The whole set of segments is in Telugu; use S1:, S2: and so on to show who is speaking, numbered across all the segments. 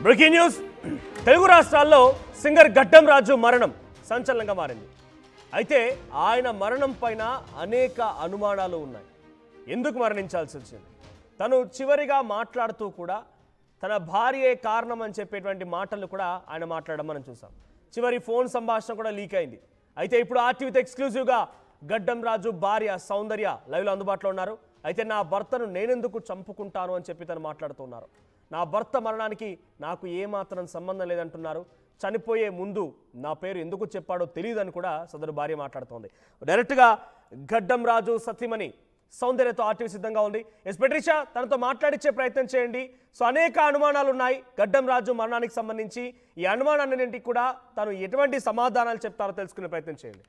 S1: బ్రేకింగ్ న్యూస్ తెలుగు రాష్ట్రాల్లో సింగర్ గడ్డం రాజు మరణం సంచలనంగా మారింది. అయితే ఆయన మరణం పైన అనేక అనుమానాలు ఉన్నాయి. ఎందుకు మరణించాల్సి వచ్చింది? తను చివరిగా మాట్లాడుతూ కూడా తన భార్యే కారణం అని చెప్పేటువంటి మాటలు కూడా ఆయన మాట్లాడడం మనం చూసాం. చివరి ఫోన్ సంభాషణ కూడా లీక్ అయింది. అయితే ఇప్పుడు ఆర్టీవీతో ఎక్స్క్లూజివ్గా గడ్డం రాజు భార్య సౌందర్య లైవ్లో అందుబాటులో ఉన్నారు. అయితే నా భర్తను నేనెందుకు చంపుకుంటాను అని చెప్పి తను మాట్లాడుతున్నారు. నా భర్త మరణానికి నాకు ఏమాత్రం సంబంధం లేదంటున్నారు. చనిపోయే ముందు నా పేరు ఎందుకు చెప్పాడో తెలియదని కూడా సదరు భార్య మాట్లాడుతోంది. డైరెక్ట్గా గడ్డం రాజు సతీమణి సౌందర్యతో ఆర్టీవీ సిద్ధంగా ఉంది. పెట్రిషా, తనతో మాట్లాడించే ప్రయత్నం చేయండి. సో అనేక అనుమానాలు ఉన్నాయి గడ్డం రాజు మరణానికి సంబంధించి. ఈ అనుమానాన్నింటికి కూడా తను ఎటువంటి సమాధానాలు చెప్తారో తెలుసుకునే ప్రయత్నం చేయండి.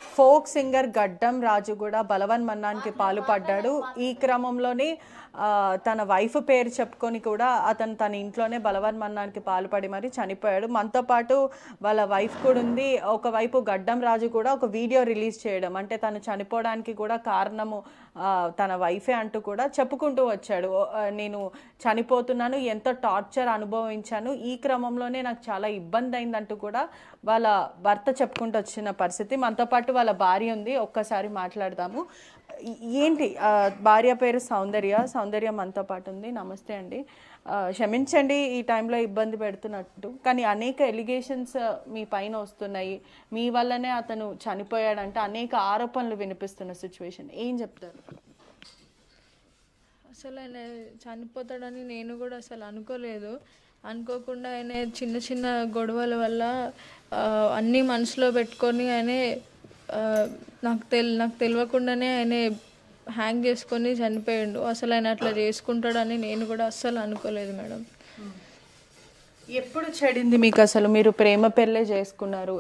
S2: ఫోక్ సింగర్ గడ్డం రాజు కూడా బలవన్మరణానికి పాల్పడ్డాడు. ఈ క్రమంలోనే తన వైఫ్ పేరు చెప్పుకొని కూడా అతను తన ఇంట్లోనే బలవన్మరణానికి పాల్పడి మరి చనిపోయాడు. మనతో పాటు వాళ్ళ వైఫ్ కూడా ఉంది. ఒకవైపు గడ్డం రాజు కూడా ఒక వీడియో రిలీజ్ చేయడం, అంటే తను చనిపోవడానికి కూడా కారణము తన వైఫే అంటూ కూడా చెప్పుకుంటూ వచ్చాడు. నేను చనిపోతున్నాను, ఎంతో టార్చర్ అనుభవించాను, ఈ క్రమంలోనే నాకు చాలా ఇబ్బంది అయిందంటూ కూడా వాళ్ళ భర్త చెప్పుకుంటూ వచ్చిన పరిస్థితి. మనతో పాటు వాళ్ళ భార్య ఉంది, ఒక్కసారి మాట్లాడదాము. ఏంటి భార్య పేరు సౌందర్య మనతో పాటు ఉంది. నమస్తే అండి. క్షమించండి ఈ టైంలో ఇబ్బంది పెడుతున్నట్టు, కానీ అనేక ఎలిగేషన్స్ మీ పైన వస్తున్నాయి. మీ వల్లనే అతను చనిపోయాడంటే అనేక ఆరోపణలు వినిపిస్తున్న సిచ్యువేషన్, ఏం చెప్తారు?
S3: అసలు ఆయన చనిపోతాడని నేను కూడా అసలు అనుకోలేదు. అనుకోకుండా ఆయన చిన్న చిన్న గొడవల వల్ల అన్నీ మనసులో పెట్టుకొని ఆయనే నాకు తెలియకుండానే ఆయన హ్యాంగ్ చేసుకొని చనిపోయాడు. అసలు ఆయన అట్లా చేసుకుంటాడని నేను కూడా అస్సలు అనుకోలేదు మేడం.
S2: ఎప్పుడు చెడింది మీకు? అసలు మీరు ప్రేమ పెళ్ళే చేసుకున్నారు,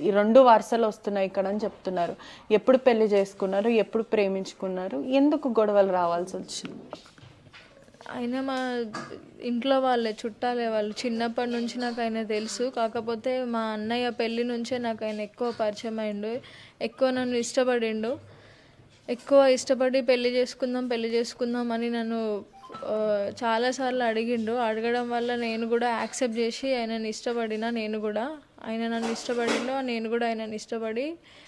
S2: ఈ రెండు వరుసలు వస్తున్నాయి ఇక్కడ అని చెప్తున్నారు. ఎప్పుడు పెళ్లి చేసుకున్నారు, ఎప్పుడు ప్రేమించుకున్నారు, ఎందుకు గొడవలు రావాల్సి వచ్చింది?
S3: ఆయన మా ఇంట్లో వాళ్ళే, చుట్టాలే వాళ్ళు. చిన్నప్పటి నుంచి నాకు ఆయన తెలుసు. కాకపోతే మా అన్నయ్య పెళ్ళి నుంచే నాకు ఆయన ఎక్కువ పరిచయం అయిండు, ఎక్కువ నన్ను ఇష్టపడిండు. ఎక్కువ ఇష్టపడి పెళ్లి చేసుకుందాం అని నన్ను చాలాసార్లు అడిగిండు. అడగడం వల్ల నేను కూడా యాక్సెప్ట్ చేసి ఆయనని ఇష్టపడినా. ఆయన నన్ను ఇష్టపడిండు, నేను కూడా ఆయనని ఇష్టపడి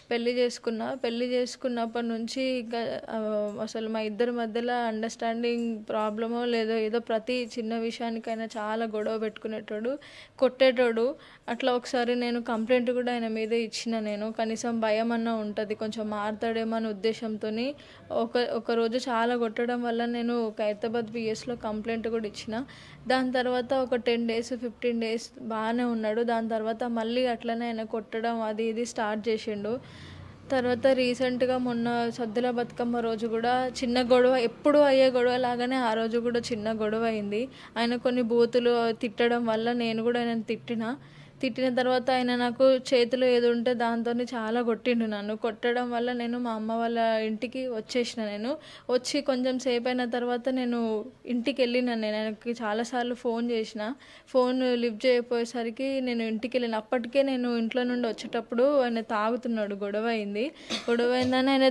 S3: పెళ్లి చేసుకున్నప్పటి నుంచి ఇంకా అసలు మా ఇద్దరి మధ్యలో అండర్స్టాండింగ్ ప్రాబ్లమో లేదో, ఏదో ప్రతి చిన్న విషయానికైనా చాలా గొడవ పెట్టుకునేటోడు, కొట్టేటోడు. అట్లా ఒకసారి నేను కంప్లైంట్ కూడా ఆయన మీద ఇచ్చిన. నేను కనీసం భయం అన్నా ఉంటుంది, కొంచెం మారుతాడేమో అనే ఉద్దేశంతో ఒకరోజు చాలా కొట్టడం వల్ల నేను ఖైరతాబాద్ పిఎస్లో కంప్లైంట్ కూడా ఇచ్చిన. దాని తర్వాత ఒక 10 days 15 days బాగానే ఉన్నాడు. దాని తర్వాత మళ్ళీ అట్లనే ఆయన కొట్టడం అది ఇది స్టార్ట్ చేసిండు. తర్వాత రీసెంట్గా మొన్న సద్దుల బతుకమ్మ రోజు కూడా చిన్న గొడవ, ఎప్పుడు అయ్యే గొడవ లాగానే ఆ రోజు కూడా చిన్న గొడవ అయింది. ఆయన కొన్ని బూతులు తిట్టడం వల్ల నేను కూడా ఆయన తిట్టిన తర్వాత ఆయన నాకు చేతిలో ఏది ఉంటే దాంతో చాలా కొట్టిండు. నన్ను కొట్టడం వల్ల నేను మా అమ్మ వాళ్ళ ఇంటికి వచ్చేసిన. నేను వచ్చి కొంచెం సేపు అయిన తర్వాత నేను ఇంటికి వెళ్ళిన. నేను ఆయనకి చాలాసార్లు ఫోన్ చేసిన, ఫోన్ లిఫ్ట్ చేయకపోయేసరికి నేను ఇంటికి వెళ్ళిన. అప్పటికే నేను ఇంట్లో నుండి వచ్చేటప్పుడు ఆయన తాగుతున్నాడు, గొడవ అయిందని ఆయన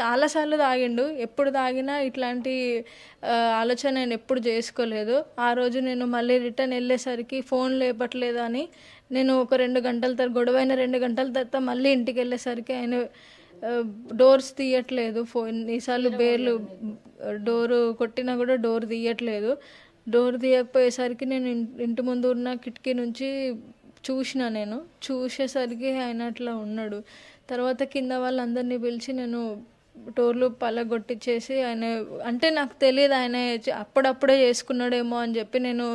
S3: చాలాసార్లు తాగిండు. ఎప్పుడు తాగినా ఇట్లాంటి ఆలోచన నేను ఎప్పుడు చేసుకోలేదు. ఆ రోజు నేను మళ్ళీ రిటర్న్ వెళ్ళేసరికి ఫోన్ లేపట్లేదని నేను ఒక 2 గంటల తర్వాత, గొడవైన 2 గంటల తర్వాత మళ్ళీ ఇంటికి వెళ్ళేసరికి ఆయన డోర్స్ తీయట్లేదు. ఈసార్లు బేర్లు డోరు కొట్టినా కూడా డోర్ తీయట్లేదు. డోర్ తీయకపోయేసరికి నేను ఇంటి ముందు ఉన్న కిటికీ నుంచి చూసేసరికి ఆయన అట్లా ఉన్నాడు. తర్వాత కింద వాళ్ళందరినీ పిలిచి నేను డోర్లు పలగొట్టించేసి, ఆయన అంటే నాకు తెలియదు ఆయన అప్పుడప్పుడే చేసుకున్నాడేమో అని చెప్పి నేను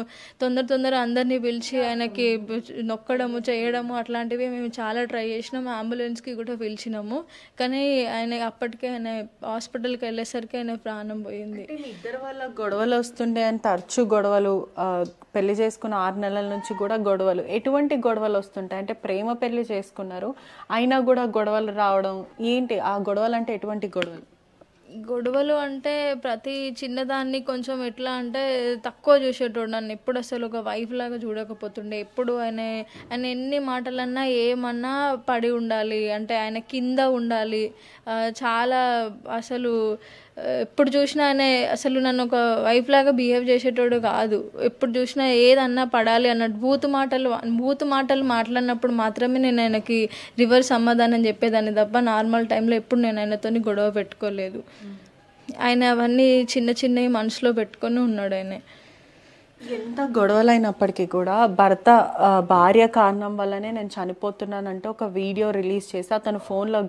S3: తొందర అందరినీ పిలిచి ఆయనకి నొక్కడము చేయడము అట్లాంటివి మేము చాలా ట్రై చేసినాము. అంబులెన్స్కి కూడా పిలిచినాము. కానీ అప్పటికే ఆయన హాస్పిటల్కి వెళ్ళేసరికి ఆయన ప్రాణం పోయింది.
S2: ఇద్దరు వాళ్ళ గొడవలు వస్తుండే, అని తరచు గొడవలు, పెళ్లి చేసుకున్న 6 నెలల నుంచి కూడా గొడవలు. ఎటువంటి గొడవలు వస్తుంటాయి? అంటే ప్రేమ పెళ్లి చేసుకున్నారు అయినా కూడా గొడవలు రావడం ఏంటి? ఆ గొడవలు అంటే ఎటువంటి గొడవలు?
S3: గొడవలు అంటే ప్రతి చిన్నదాన్ని కొంచెం ఎట్లా అంటే తక్కువ చూసేటోడు, నన్ను ఎప్పుడు అసలు ఒక వైఫ్ లాగా చూడకపోతుండే. ఎప్పుడు ఆయన ఎన్ని మాటలన్నా ఏమన్నా పడి ఉండాలి, అంటే ఆయన కింద ఉండాలి. చాలా అసలు ఎప్పుడు చూసినా ఆయన అసలు నన్ను ఒక వైఫ్ లాగా బిహేవ్ చేసేటోడు కాదు. ఎప్పుడు చూసినా ఏదన్నా పడాలి అన్నట్టు బూతు మాటలు మాట్లాడినప్పుడు మాత్రమే నేను ఆయనకి రివర్స్ సమాధానం చెప్పేదాన్ని తప్ప నార్మల్ టైంలో ఎప్పుడు నేను ఆయనతోని గొడవ పెట్టుకోలేదు. ఆయన అవన్నీ చిన్న చిన్నవి మనసులో పెట్టుకొని ఉన్నాడు. ఆయన
S2: ఎంత గొడవలైనప్పటికీ కూడా భర్త భార్య కారణం వల్లనే నేను చనిపోతున్నానంటే ఒక వీడియో రిలీజ్ చేసి అతను ఫోన్లో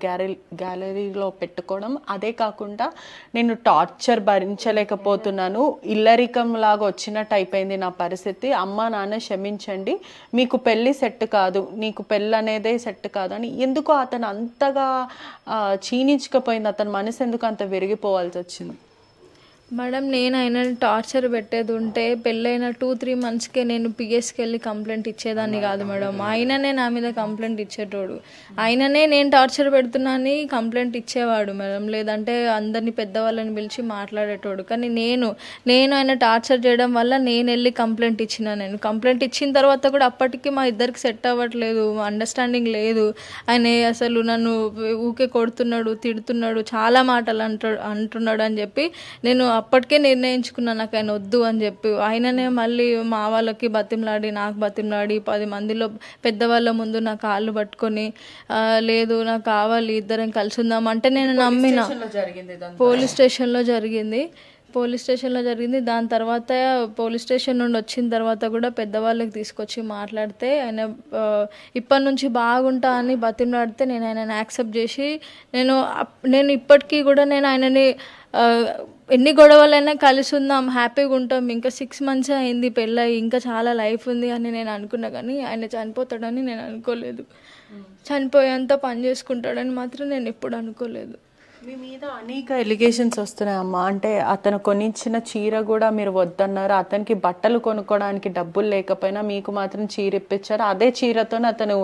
S2: గ్యాలరీలో పెట్టుకోవడం, అదే కాకుండా నేను టార్చర్ భరించలేకపోతున్నాను, ఇల్లరికం లాగా వచ్చినట్టు అయిపోయింది నా పరిస్థితి, అమ్మ నాన్న క్షమించండి, మీకు పెళ్ళి సెట్ కాదు, నీకు పెళ్ళి అనేదే సెట్ కాదు అని ఎందుకో అతను అంతగా క్షీణించకపోయింది, అతని మనసు ఎందుకు అంత విరిగిపోవాల్సి వచ్చింది?
S3: మేడం, నేను ఆయన టార్చర్ పెట్టేది ఉంటే పెళ్ళైన 2-3 monthsకే నేను పిఎస్కి వెళ్ళి కంప్లైంట్ ఇచ్చేదాన్ని కాదు మేడం. ఆయననే నా మీద కంప్లైంట్ ఇచ్చేటోడు, ఆయననే నేను టార్చర్ పెడుతున్నా అని కంప్లైంట్ ఇచ్చేవాడు మేడం. లేదంటే అందరినీ పెద్దవాళ్ళని పిలిచి మాట్లాడేటోడు. కానీ నేను ఆయన టార్చర్ చేయడం వల్ల నేను వెళ్ళి కంప్లైంట్ ఇచ్చిన. నేను కంప్లైంట్ ఇచ్చిన తర్వాత కూడా అప్పటికి మా ఇద్దరికి సెట్ అవ్వట్లేదు, అండర్స్టాండింగ్ లేదు. ఆయన అసలు నన్ను ఊకే కొడుతున్నాడు, తిడుతున్నాడు, చాలా మాటలు అంటున్నాడు అని చెప్పి నేను అప్పటికే నిర్ణయించుకున్నాను నాకు ఆయన వద్దు అని చెప్పి. ఆయననే మళ్ళీ మా వాళ్ళకి బతిమలాడి, నాకు బతిమలాడి 10 మందిలో పెద్దవాళ్ళ ముందు నా కాళ్ళు పట్టుకొని లేదు నాకు కావాలి, ఇద్దరం కలిసి ఉందాం అంటే నేను నమ్మిన. పోలీస్ స్టేషన్లో జరిగింది. దాని తర్వాత పోలీస్ స్టేషన్ నుండి వచ్చిన తర్వాత కూడా పెద్దవాళ్ళకి తీసుకొచ్చి మాట్లాడితే ఆయన ఇప్పటి నుంచి బాగుంటా అని బతిమలాడితే నేను ఆయనని యాక్సెప్ట్ చేసి నేను ఇప్పటికీ కూడా నేను ఆయనని ఎన్ని గొడవలైనా కలిసి ఉందాం, హ్యాపీగా ఉంటాం, ఇంకా 6 months అయింది పెళ్ళయి, ఇంకా చాలా లైఫ్ ఉంది అని నేను అనుకున్నా. కానీ ఆయన చనిపోతాడని నేను అనుకోలేదు, చనిపోయేంత పని చేసుకుంటాడని మాత్రం నేను ఎప్పుడు అనుకోలేదు.
S2: మీ మీద అనేక ఎలిగేషన్స్ వస్తున్నాయమ్మా. అంటే అతను కొనిచ్చిన చీర కూడా మీరు వద్దన్నారు, అతనికి బట్టలు కొనుక్కోవడానికి డబ్బులు లేకపోయినా మీకు మాత్రం చీర ఇప్పించారు, అదే చీరతో అతను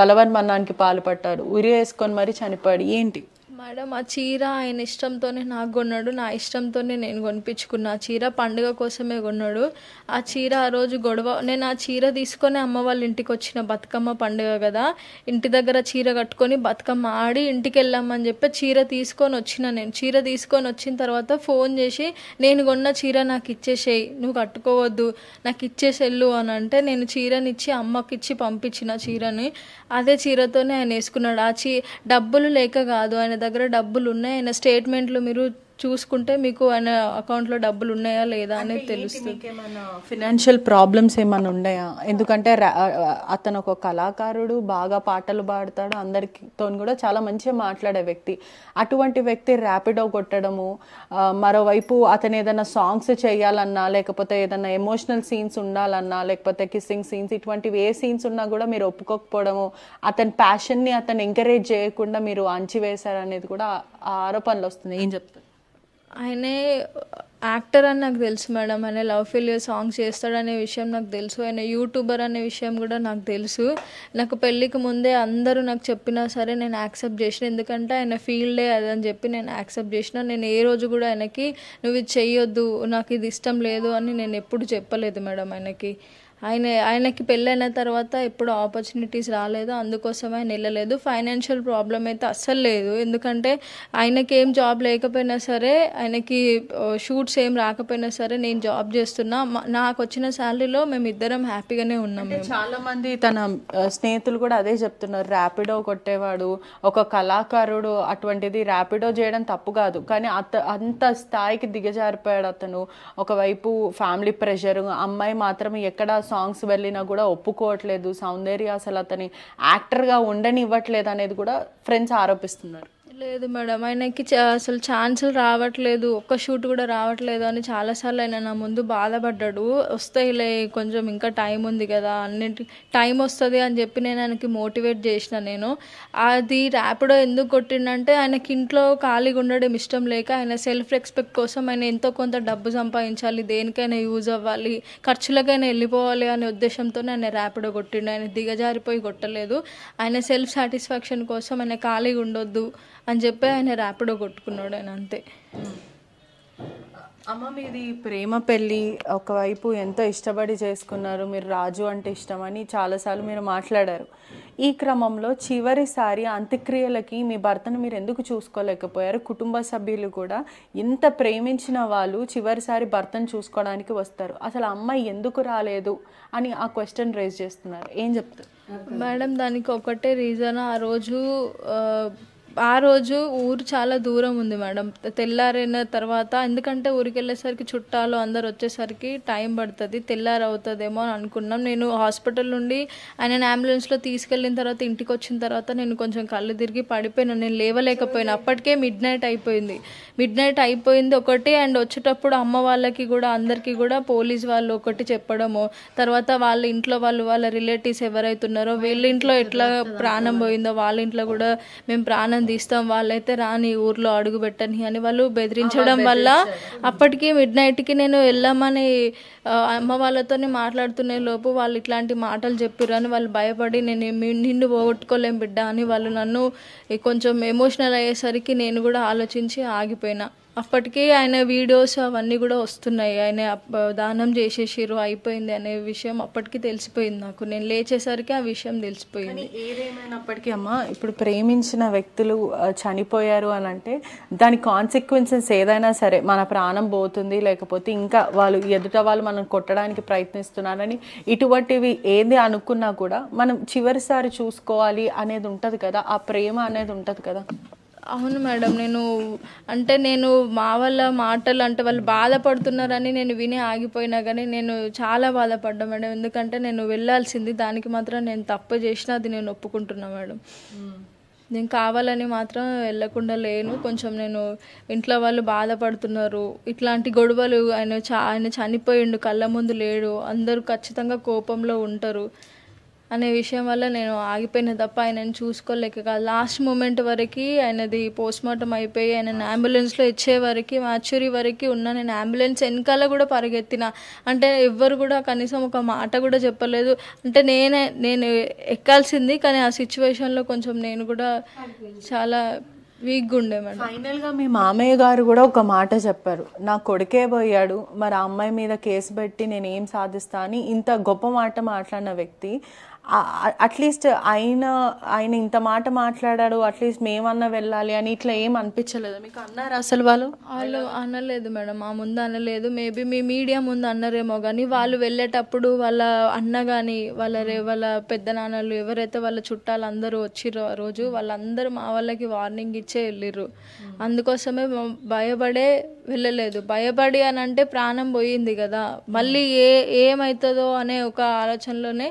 S2: బలవన్మరణానికి పాల్పడ్డాడు, ఉరి వేసుకొని మరీ చనిపోయాడు. ఏంటి
S3: మేడం, ఆ చీర ఆయన ఇష్టంతోనే నాకు కొన్నాడు, నా ఇష్టంతోనే నేను కొనిపించుకున్నా. ఆ చీర పండుగ కోసమే కొన్నాడు. ఆ చీర ఆ రోజు నేను ఆ చీర తీసుకొని అమ్మ వాళ్ళ ఇంటికి వచ్చిన, బతుకమ్మ పండుగ కదా, ఇంటి దగ్గర చీర కట్టుకొని బతుకమ్మ ఆడి ఇంటికి వెళ్ళామని చెప్పి చీర తీసుకొని వచ్చిన. నేను చీర తీసుకొని వచ్చిన తర్వాత ఫోన్ చేసి నేను కొన్న చీర నాకు ఇచ్చేసేయి, నువ్వు కట్టుకోవద్దు, నాకు ఇచ్చేసెళ్ళు అని అంటే నేను చీరనిచ్చి అమ్మకి ఇచ్చి పంపించిన చీరని. అదే చీరతోనే ఆయన వేసుకున్నాడు. డబ్బులు లేక కాదు, ఆయన దగ్గర డబ్బులు ఉన్నాయి. ఆయన స్టేట్మెంట్లు మీరు చూసుకుంటే మీకు ఆయన అకౌంట్లో డబ్బులు ఉన్నాయా లేదా అనేది తెలుస్తుంది.
S2: ఫినాన్షియల్ ప్రాబ్లమ్స్ ఏమైనా ఉన్నాయా? ఎందుకంటే అతను ఒక కళాకారుడు, బాగా పాటలు పాడతాడు, అందరితో కూడా చాలా మంచిగా మాట్లాడే వ్యక్తి. అటువంటి వ్యక్తి ర్యాపిడో కొట్టడము, మరోవైపు అతను ఏదైనా సాంగ్స్ చేయాలన్నా, లేకపోతే ఏదైనా ఎమోషనల్ సీన్స్ ఉండాలన్నా, లేకపోతే కిస్సింగ్ సీన్స్, ఇటువంటివి ఏ సీన్స్ ఉన్నా కూడా మీరు ఒప్పుకోకపోవడము, అతని ప్యాషన్ని అతను ఎంకరేజ్ చేయకుండా మీరు అంచివేశారనేది కూడా ఆ ఆరోపణలు వస్తున్నాయి. ఏం చెప్తారు?
S3: ఆయనే యాక్టర్ అని నాకు తెలుసు మేడం, ఆయన లవ్ ఫెయిల్యూర్ సాంగ్స్ చేస్తాడనే విషయం నాకు తెలుసు, ఆయన యూట్యూబర్ అనే విషయం కూడా నాకు తెలుసు. నాకు పెళ్ళికి ముందే అందరూ నాకు చెప్పినా సరే నేను యాక్సెప్ట్ చేసిన, ఎందుకంటే ఆయన ఫీల్డే అదని చెప్పి నేను యాక్సెప్ట్ చేసిన. నేను ఏ రోజు కూడా ఆయనకి నువ్వు ఇది చెయ్యొద్దు, నాకు ఇది ఇష్టం లేదు అని నేను ఎప్పుడు చెప్పలేదు మేడం. ఆయనకి పెళ్ళైన తర్వాత ఎప్పుడు ఆపర్చునిటీస్ రాలేదు, అందుకోసం ఆయన వెళ్ళలేదు. ఫైనాన్షియల్ ప్రాబ్లం అయితే అస్సలు లేదు, ఎందుకంటే ఆయనకి ఏం జాబ్ లేకపోయినా సరే, ఆయనకి షూట్స్ ఏం రాకపోయినా సరే నేను జాబ్ చేస్తున్నా, నాకు వచ్చిన శాలరీలో మేము ఇద్దరం హ్యాపీగానే ఉన్నాం.
S2: చాలా మంది తన స్నేహితులు కూడా అదే చెప్తున్నారు, ర్యాపిడో కొట్టేవాడు ఒక కళాకారుడు, అటువంటిది ర్యాపిడో చేయడం తప్పు కాదు, కానీ అంత స్థాయికి దిగజారిపోయాడు అతను. ఒకవైపు ఫ్యామిలీ ప్రెషర్, అమ్మాయి మాత్రం ఎక్కడ సాంగ్స్ వెళ్ళినా కూడా ఒప్పుకోవట్లేదు, సౌందర్య అసలు అతని యాక్టర్గా ఉండనివ్వట్లేదు అనేది కూడా ఫ్రెండ్స్ ఆరోపిస్తున్నారు.
S3: లేదు మేడం, ఆయనకి అసలు ఛాన్సులు రావట్లేదు, ఒక్క షూట్ కూడా రావట్లేదు అని చాలాసార్లు ఆయన నా ముందు బాధపడ్డాడు. వస్తాయిలే, కొంచెం ఇంకా టైం ఉంది కదా, టైం వస్తుంది అని చెప్పి నేను ఆయనకి మోటివేట్ చేసిన. నేను అది ర్యాపిడో ఎందుకు కొట్టిండంటే ఆయనకి ఇంట్లో ఖాళీగా ఉండడం ఇష్టం లేక, ఆయన సెల్ఫ్ రెస్పెక్ట్ కోసం ఆయన ఎంతో కొంత డబ్బు సంపాదించాలి, దేనికైనా యూజ్ అవ్వాలి, ఖర్చులకైనా వెళ్ళిపోవాలి అనే ఉద్దేశంతో ఆయన ర్యాపిడో కొట్టిండు. ఆయన దిగజారిపోయి కొట్టలేదు, ఆయన సెల్ఫ్ సాటిస్ఫాక్షన్ కోసం ఆయన ఖాళీగా ఉండొద్దు అని చెప్పి ఆయన ర్యాపిడో కొట్టుకున్నాడు ఆయన, అంతే.
S2: అమ్మ, మీది ప్రేమ పెళ్ళి, ఒకవైపు ఎంతో ఇష్టపడి చేసుకున్నారు, మీరు రాజు అంటే ఇష్టమని చాలాసార్లు మీరు మాట్లాడారు. ఈ క్రమంలో చివరిసారి అంత్యక్రియలకి మీ భర్తను మీరు ఎందుకు చూసుకోలేకపోయారు? కుటుంబ సభ్యులు కూడా ఇంత ప్రేమించిన వాళ్ళు చివరిసారి భర్తను చూసుకోవడానికి వస్తారు, అసలు అమ్మాయి ఎందుకు రాలేదు అని ఆ క్వశ్చన్ రేజ్ చేస్తున్నారు, ఏం చెప్తారు?
S3: మేడం, దానికి ఒకటే రీజన్, ఆ రోజు ఊరు చాలా దూరం ఉంది మేడం. తెల్లారైన తర్వాత, ఎందుకంటే ఊరికి వెళ్ళేసరికి చుట్టాలు అందరు వచ్చేసరికి టైం పడుతుంది, తెల్లారి అవుతుందేమో అని అనుకున్నాం. నేను హాస్పిటల్ నుండి ఆయన అంబులెన్స్లో తీసుకెళ్ళిన తర్వాత ఇంటికి వచ్చిన తర్వాత నేను కొంచెం కళ్ళు తిరిగి పడిపోయినా, నేను లేవలేకపోయినా. అప్పటికే మిడ్ నైట్ అయిపోయింది ఒకటి. అండ్ వచ్చేటప్పుడు అమ్మ వాళ్ళకి కూడా అందరికీ కూడా పోలీస్ వాళ్ళు ఒకటి చెప్పడము, తర్వాత వాళ్ళ ఇంట్లో వాళ్ళ రిలేటివ్స్ ఎవరైతున్నారో వీళ్ళ ఇంట్లో ఎట్లా ప్రాణం పోయిందో వాళ్ళ ఇంట్లో కూడా మేము ప్రాణం తీస్తాం, వాళ్ళైతే రాని ఊర్లో అడుగు పెట్టని అని వాళ్ళు బెదిరించడం వల్ల అప్పటికి మిడ్ నైట్కి నేను వెళ్ళామని అమ్మ వాళ్ళతోనే మాట్లాడుతున్న లోపు వాళ్ళు ఇట్లాంటి మాటలు చెప్పారు అని వాళ్ళు భయపడి, నేను నిన్ను పోగొట్టుకోలేం బిడ్డ అని వాళ్ళు నన్ను కొంచెం ఎమోషనల్ అయ్యేసరికి నేను కూడా ఆలోచించి ఆగిపోయినా. అప్పటికే ఆయన వీడియోస్ అవన్నీ కూడా వస్తున్నాయి, ఆయన దానం చేసేసారు అయిపోయింది అనే విషయం అప్పటికి తెలిసిపోయింది నాకు. నేను లేచేసరికి ఆ విషయం తెలిసిపోయింది.
S2: ఏదేమైనప్పటికీ అమ్మ, ఇప్పుడు ప్రేమించిన వ్యక్తులు చనిపోయారు అని అంటే దాని కాన్సిక్వెన్సెస్ ఏదైనా సరే, మన ప్రాణం పోతుంది, లేకపోతే ఇంకా ఎదుట వాళ్ళు మనం కొట్టడానికి ప్రయత్నిస్తున్నారని ఇటువంటివి ఏది అనుకున్నా కూడా మనం చివరిసారి చూసుకోవాలి అనేది ఉంటుంది కదా, ఆ ప్రేమ అనేది ఉంటుంది కదా.
S3: అవును మేడం, నేను మా వాళ్ళ మాటలు అంటే వాళ్ళు బాధపడుతున్నారని నేను విని ఆగిపోయినా కానీ నేను చాలా బాధపడ్డా మేడం. ఎందుకంటే నేను వెళ్ళాల్సింది, దానికి మాత్రం నేను తప్పు చేసినా అది నేను ఒప్పుకుంటున్నా మేడం. నేను కావాలని మాత్రం వెళ్ళకుండా లేను. కొంచెం నేను ఇంట్లో వాళ్ళు బాధపడుతున్నారు, ఇట్లాంటి గొడవలు, ఆయన చనిపోయిండు, కళ్ళ ముందు లేడు, అందరూ ఖచ్చితంగా కోపంలో ఉంటారు అనే విషయం వల్ల నేను ఆగిపోయిన తప్ప ఆయనను చూసుకోలేక కాదు. లాస్ట్ మూమెంట్ వరకు ఆయనది పోస్ట్మార్టం అయిపోయి ఆయన అంబులెన్స్లో ఇచ్చే వరకు, మ్యాచ్యూరీ వరకు ఉన్న నేను అంబులెన్స్ వెనకాల కూడా పరిగెత్తిన. అంటే ఎవ్వరు కూడా కనీసం ఒక మాట కూడా చెప్పలేదు. అంటే నేను ఎక్కాల్సింది, కానీ ఆ సిచ్యువేషన్లో కొంచెం నేను కూడా చాలా వీక్గా ఉండే మేడం.
S2: ఫైనల్గా మీ మామయ్య గారు కూడా ఒక మాట చెప్పారు, నా కొడుకే పోయాడు, మరి ఆ అమ్మాయి మీద కేసు పెట్టి నేను ఏం సాధిస్తా అని ఇంత గొప్ప మాట మాట్లాడిన వ్యక్తి, అట్లీస్ట్ ఆయన ఇంత మాట మాట్లాడాడు, అట్లీస్ట్ మేమన్నా వెళ్ళాలి అని ఇట్లా ఏం అనిపించలేదు మీకు? అన్నారు అసలు వాళ్ళు
S3: అనలేదు మేడం, మా ముందు అనలేదు. మేబీ మీ మీడియా ముందు అన్నారేమో, కానీ వాళ్ళు వెళ్ళేటప్పుడు వాళ్ళ అన్న కానీ వాళ్ళ పెద్ద నాన్నలు ఎవరైతే వాళ్ళ చుట్టాలు అందరూ వచ్చిర్రో ఆ రోజు, వాళ్ళందరూ మా వాళ్ళకి వార్నింగ్ ఇచ్చే వెళ్ళిర్రు. అందుకోసమే భయపడే వెళ్ళలేదు. భయపడి అని అంటే ప్రాణం పోయింది కదా, మళ్ళీ ఏమవుతుందో అనే ఒక ఆలోచనలోనే